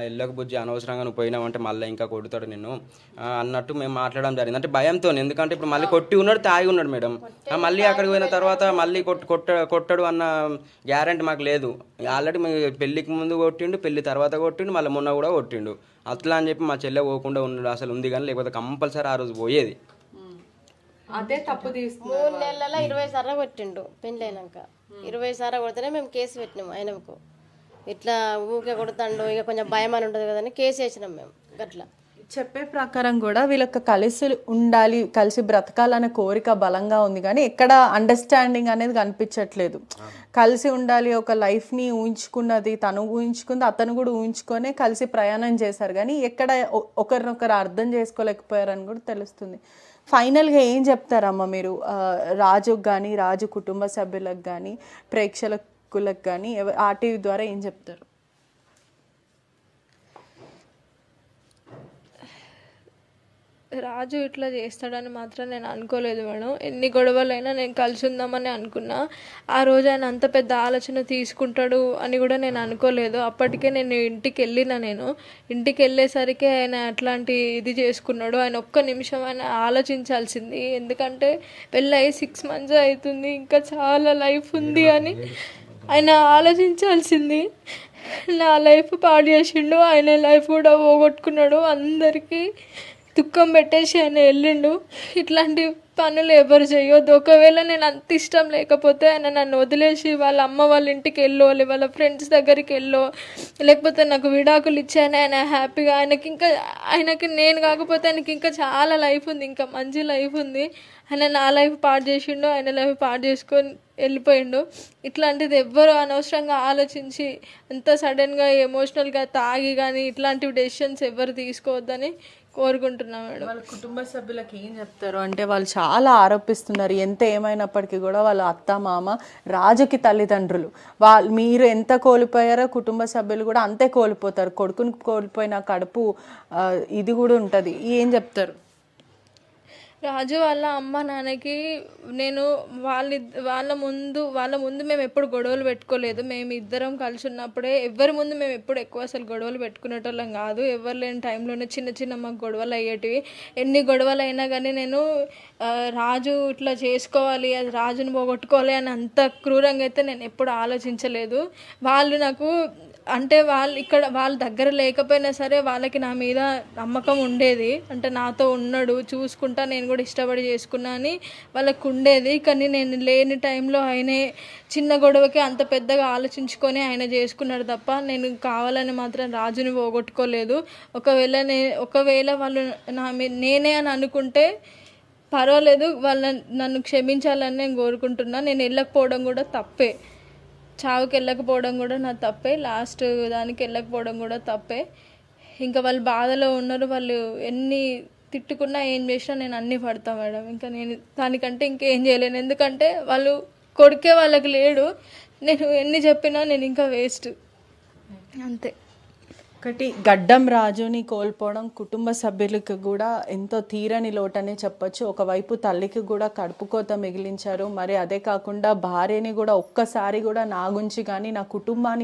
S5: ఎల్లక బుజ్జి అనవసరంగా నువ్వు పోయినావంటే మళ్ళీ ఇంకా కొడతాడు నిన్ను అన్నట్టు మేము మాట్లాడడం జరిగింది. అంటే భయంతో, ఎందుకంటే ఇప్పుడు మళ్ళీ కొట్టి ఉన్నాడు, తాగి ఉన్నాడు మేడం. మళ్ళీ అక్కడికి పోయిన తర్వాత మళ్ళీ కొట్టడు అన్న గ్యారెంటీ మాకు లేదు. ఆల్రెడీ పెళ్ళికి ముందు కొట్టిండు, పెళ్లి తర్వాత కొట్టిండు, మళ్ళీ మొన్న కూడా కొట్టిండు. అట్లా అని చెప్పి మా చెల్లె పోకుండా ఉన్నాడు అసలు ఉంది, కానీ లేకపోతే కంపల్సరీ ఆ రోజు పోయేది.
S2: అదే తప్పు
S4: 3 నెలల 20 సార్లు కొట్టిండు. పెళ్ళైనాక 20 సార్లు కొడితేనే మేము కేసు పెట్టినాం. ఆయనకు ఇట్లా ఊకే కొడుతాండు, ఇక కొంచెం భయం అని ఉంటుంది కదని కేసు వేసినాం మేము. గట్లా
S2: చెప్పే ప్రకారం కూడా వీళ్ళకి కలిసి ఉండాలి, కలిసి బ్రతకాలనే కోరిక బలంగా ఉంది, కానీ ఎక్కడ అండర్స్టాండింగ్ అనేది కనిపించట్లేదు. కలిసి ఉండాలి, ఒక లైఫ్ని ఊహించుకున్నది, తను ఊహించుకుంది, అతను కూడా ఊహించుకొని కలిసి ప్రయాణం చేశారు, కానీ ఎక్కడ ఒకరినొకరు అర్థం చేసుకోలేకపోయారని కూడా తెలుస్తుంది. ఫైనల్గా ఏం చెప్తారమ్మా మీరు రాజుకు కానీ, రాజు కుటుంబ సభ్యులకు కానీ, ప్రేక్షకులకు కానీ ఆర్టీవీ ద్వారా ఏం చెప్తారు?
S3: రాజు ఇట్లా చేస్తాడని మాత్రం నేను అనుకోలేదు మేడం. ఎన్ని గొడవలైనా నేను కలిసి ఉందామని అనుకున్నా. ఆ రోజు ఆయన అంత పెద్ద ఆలోచన తీసుకుంటాడు అని కూడా నేను అనుకోలేదు. అప్పటికే నేను ఇంటికి వెళ్ళేసరికి ఆయన అట్లాంటి ఇది చేసుకున్నాడు. ఆయన ఒక్క నిమిషం ఆయన ఆలోచించాల్సింది, ఎందుకంటే పెళ్ళి 6 months అవుతుంది, ఇంకా చాలా లైఫ్ ఉంది అని ఆయన ఆలోచించాల్సింది. నా లైఫ్ పాడు చేసిండు, ఆయన లైఫ్ కూడా పోగొట్టుకున్నాడు, అందరికీ దుఃఖం పెట్టేసి ఆయన వెళ్ళిండు. ఇట్లాంటి పనులు ఎవరు చేయొద్దు. ఒకవేళ నేను అంత ఇష్టం లేకపోతే ఆయన నన్ను వదిలేసి వాళ్ళ అమ్మ వాళ్ళ ఇంటికి వెళ్ళో, వాళ్ళ ఫ్రెండ్స్ దగ్గరికి వెళ్ళో, లేకపోతే నాకు విడాకులు ఇచ్చాను ఆయన హ్యాపీగా, ఆయనకి నేను కాకపోతే ఆయనకి ఇంకా చాలా లైఫ్ ఉంది, ఇంకా మంచి లైఫ్ ఉంది. ఆయన నా లైఫ్ పాడు చేసిండు, ఆయన లైఫ్ పాడు చేసుకొని వెళ్ళిపోయిండు. ఇట్లాంటిది ఎవ్వరు అనవసరంగా ఆలోచించి ఎంత సడన్గా ఎమోషనల్గా తాగి కానీ ఇట్లాంటివి డెసిషన్స్ ఎవరు తీసుకోవద్దని కోరుకుంటున్నా మేడం.
S2: వాళ్ళ కుటుంబ సభ్యులకి ఏం చెప్తారు అంటే, వాళ్ళు చాలా ఆరోపిస్తున్నారు, ఎంత ఏమైనప్పటికీ కూడా వాళ్ళ అత్త మామ రాజుకి తల్లిదండ్రులు, మీరు ఎంత కోల్పోయారో కుటుంబ సభ్యులు కూడా అంతే కోల్పోతారు. కొడుకుని కోల్పోయిన కడుపు ఇది కూడా ఉంటుంది. ఏం చెప్తారు?
S3: రాజు వాళ్ళ అమ్మ నాన్నకి నేను వాళ్ళ ముందు మేము ఎప్పుడు గొడవలు పెట్టుకోలేదు. మేము ఇద్దరం కలిసి ఉన్నప్పుడే ఎవరి ముందు మేము ఎప్పుడు ఎక్కువ అసలు గొడవలు పెట్టుకునేటోళ్ళం కాదు. ఎవరు లేని టైంలోనే చిన్న మాకు గొడవలు అయ్యేటివి. ఎన్ని గొడవలు అయినా కానీ నేను రాజు ఇట్లా చేసుకోవాలి, అది రాజుని పోగొట్టుకోవాలి అని అంత క్రూరంగా అయితే నేను ఎప్పుడు ఆలోచించలేదు. వాళ్ళు నాకు అంటే వాళ్ళ దగ్గర లేకపోయినా సరే వాళ్ళకి నా మీద నమ్మకం ఉండేది. అంటే నాతో ఉన్నాడు, చూసుకుంటా, నేను కూడా ఇష్టపడి చేసుకున్నా అని వాళ్ళకు ఉండేది. కానీ నేను లేని టైంలో ఆయనే చిన్న గొడవకి అంత పెద్దగా ఆలోచించుకొని ఆయన చేసుకున్నాడు తప్ప నేను కావాలని మాత్రం రాజుని పోగొట్టుకోలేదు. ఒకవేళ వాళ్ళు నేనే అని అనుకుంటే పర్వాలేదు, నన్ను క్షమించాలని నేను కోరుకుంటున్నా. నేను వెళ్ళకపోవడం కూడా తప్పే, చావుకి వెళ్ళకపోవడం కూడా నా తప్పే, లాస్ట్ దానికి వెళ్ళకపోవడం కూడా తప్పే. ఇంకా వాళ్ళు బాధలో ఉన్నారు, వాళ్ళు ఎన్ని తిట్టుకున్నా ఏం చేసినా నేను అన్నీ పడతా మేడం. ఇంకా నేను దానికంటే ఇంకేం చేయలేను, ఎందుకంటే కొడుకే వాళ్ళకి లేడు. నేను ఎన్ని చెప్పినా నేను ఇంకా వేస్ట్ అంతే.
S2: ఒకటి, గడ్డం రాజుని కోల్పోవడం కుటుంబ సభ్యులకు కూడా ఎంతో తీరని లోటనే చెప్పొచ్చు. ఒకవైపు తల్లికి కూడా కడుపుకోత మిగిలించారు, మరి అదే కాకుండా భార్యని కూడా ఒక్కసారి కూడా నా గురించి కానీ నా కుటుంబానికి